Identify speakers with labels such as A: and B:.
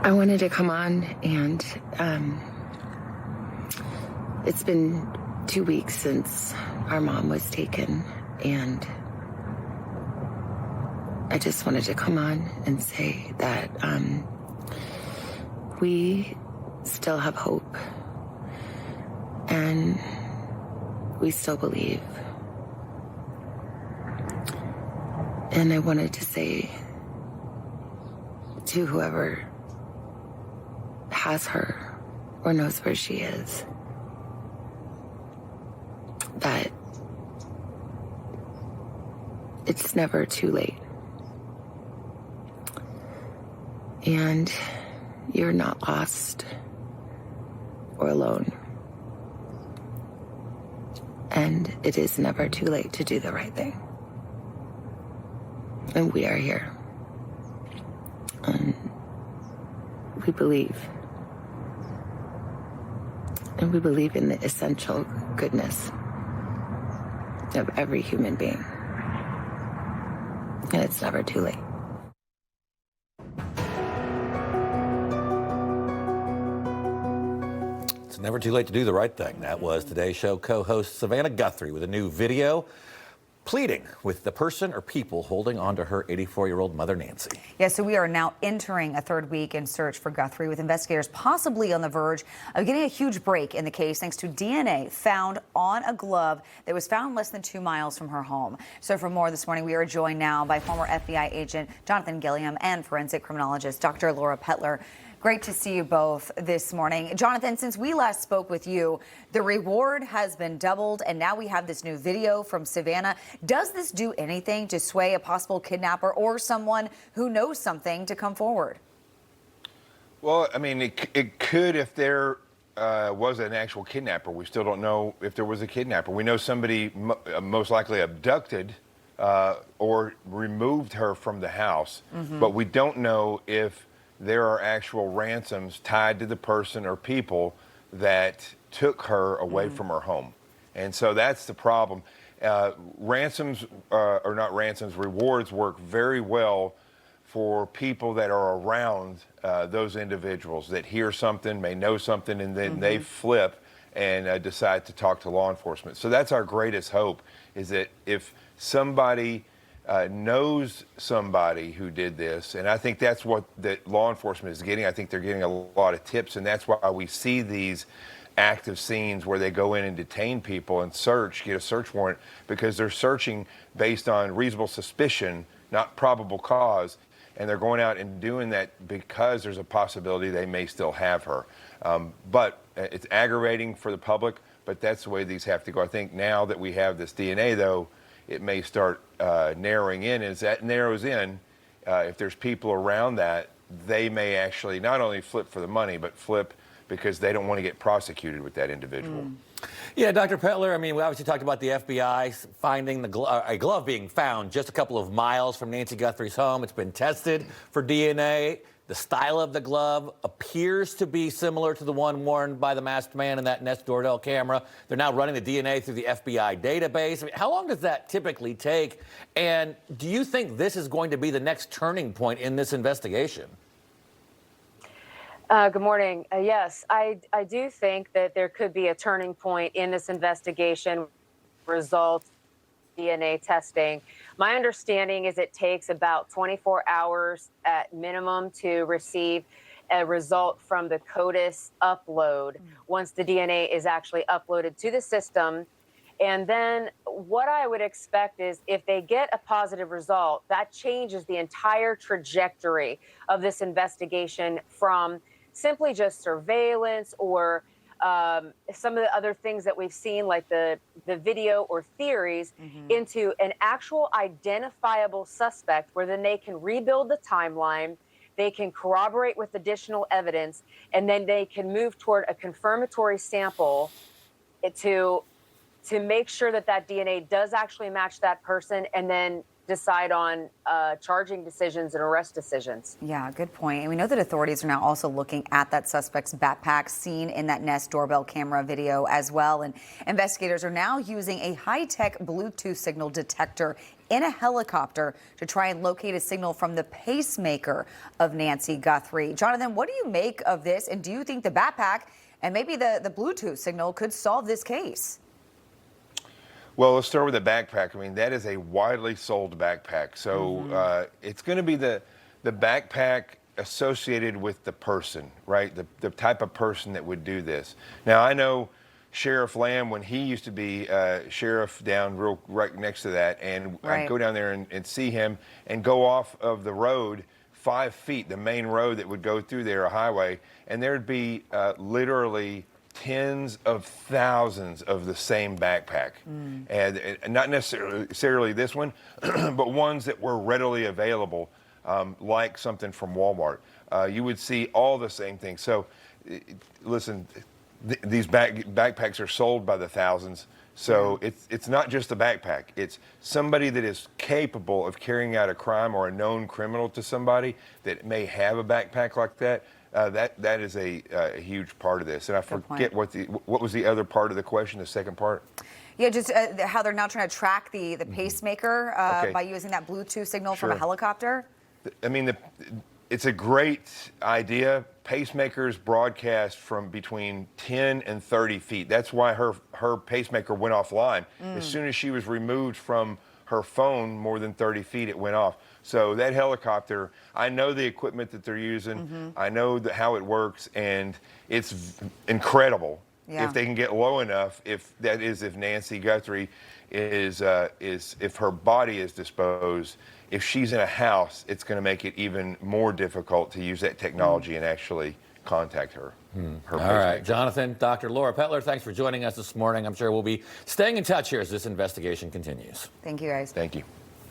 A: I wanted to come on, and it's been 2 weeks since our mom was taken, and I just wanted to come on and say that we still have hope, and we still believe. And I wanted to say to whoever has her or knows where she is that it's never too late. And you're not lost or alone. And it is never too late to do the right thing. And we are here. And we believe. And we believe in the essential goodness of every human being. And it's never too late.
B: It's never too late to do the right thing. That was Today's Show co-host Savannah Guthrie with a new video pleading with the person or people holding on to her 84-year-old mother, Nancy.
C: Yeah, so we are now entering a third week in search for Guthrie, with investigators possibly on the verge of getting a huge break in the case thanks to DNA found on a glove that was found less than 2 miles from her home. So for more this morning, we are joined now by former FBI agent Jonathan Gilliam and forensic criminologist Dr. Laura Petler. Great to see you both this morning. Jonathan, since we last spoke with you, the reward has been doubled, and now we have this new video from Savannah. Does this do anything to sway a possible kidnapper or someone who knows something to come forward?
D: Well, I mean, it could if there was an actual kidnapper. We still don't know if there was a kidnapper. We know somebody most likely abducted or removed her from the house, but we don't know if there are actual ransoms tied to the person or people that took her away from her home. And so that's the problem. Ransoms, or not ransoms, rewards work very well for people that are around those individuals that hear something, may know something, and then they flip and decide to talk to law enforcement. So that's our greatest hope, is that if somebody knows somebody who did this, and I think that's what that law enforcement is getting. I think they're getting a lot of tips, and that's why we see these active scenes where they go in and detain people and get a search warrant, because they're searching based on reasonable suspicion, not probable cause, and they're going out and doing that because there's a possibility they may still have her. But it's aggravating for the public, but that's the way these have to go. I think now that we have this DNA, though, it may start narrowing in. As that narrows in, if there's people around that, they may actually not only flip for the money, but flip because they don't want to get prosecuted with that individual.
B: Yeah, Dr. Petler, I mean, we obviously talked about the FBI finding a glove being found just a couple of miles from Nancy Guthrie's home. It's been tested for DNA. The style of the glove appears to be similar to the one worn by the masked man in that Nest doorbell camera. They're now running the DNA through the FBI database. I mean, how long does that typically take? And do you think this is going to be the next turning point in this investigation?
E: Good morning. Yes, I do think that there could be a turning point in this investigation result DNA testing. My understanding is it takes about 24 hours at minimum to receive a result from the CODIS upload once the DNA is actually uploaded to the system. And then what I would expect is if they get a positive result, that changes the entire trajectory of this investigation from simply just surveillance or some of the other things that we've seen, like the video or theories, into an actual identifiable suspect, where then they can rebuild the timeline, they can corroborate with additional evidence, and then they can move toward a confirmatory sample to make sure that that DNA does actually match that person, and then decide on charging decisions and arrest decisions.
C: Yeah, good point. And we know that authorities are now also looking at that suspect's backpack seen in that Nest doorbell camera video as well. And investigators are now using a high-tech Bluetooth signal detector in a helicopter to try and locate a signal from the pacemaker of Nancy Guthrie. Jonathan, what do you make of this? And do you think the backpack and maybe the Bluetooth signal could solve this case?
D: Well, let's start with the backpack. I mean, that is a widely sold backpack. So it's going to be the backpack associated with the person, right? The type of person that would do this. Now, I know Sheriff Lamb, when he used to be sheriff down right next to that, and I'd go down there and see him and go off of the road 5 feet, the main road that would go through there, a highway, and there'd be literally tens of thousands of the same backpack. And not necessarily this one, but ones that were readily available, like something from Walmart. You would see all the same things. So listen, these backpacks are sold by the thousands. So it's not just a backpack. It's somebody that is capable of carrying out a crime or a known criminal to somebody that may have a backpack like that. That is a huge part of this. And I forget what was the other part of the question, the second part?
C: Yeah, just how they're now trying to track the pacemaker by using that Bluetooth signal from a helicopter.
D: I mean, it's a great idea. Pacemakers broadcast from between 10 and 30 feet. That's why her pacemaker went offline. As soon as she was removed from her phone more than 30 feet, it went off. So that helicopter, I know the equipment that they're using. I know how it works, and it's incredible. If they can get low enough, if Nancy Guthrie is if her body is disposed, if she's in a house, it's going to make it even more difficult to use that technology and actually contact her.
B: All right, Jonathan, Dr. Laura Pettler, thanks for joining us this morning. I'm sure we'll be staying in touch here as this investigation continues.
C: Thank you, guys.
D: Thank you.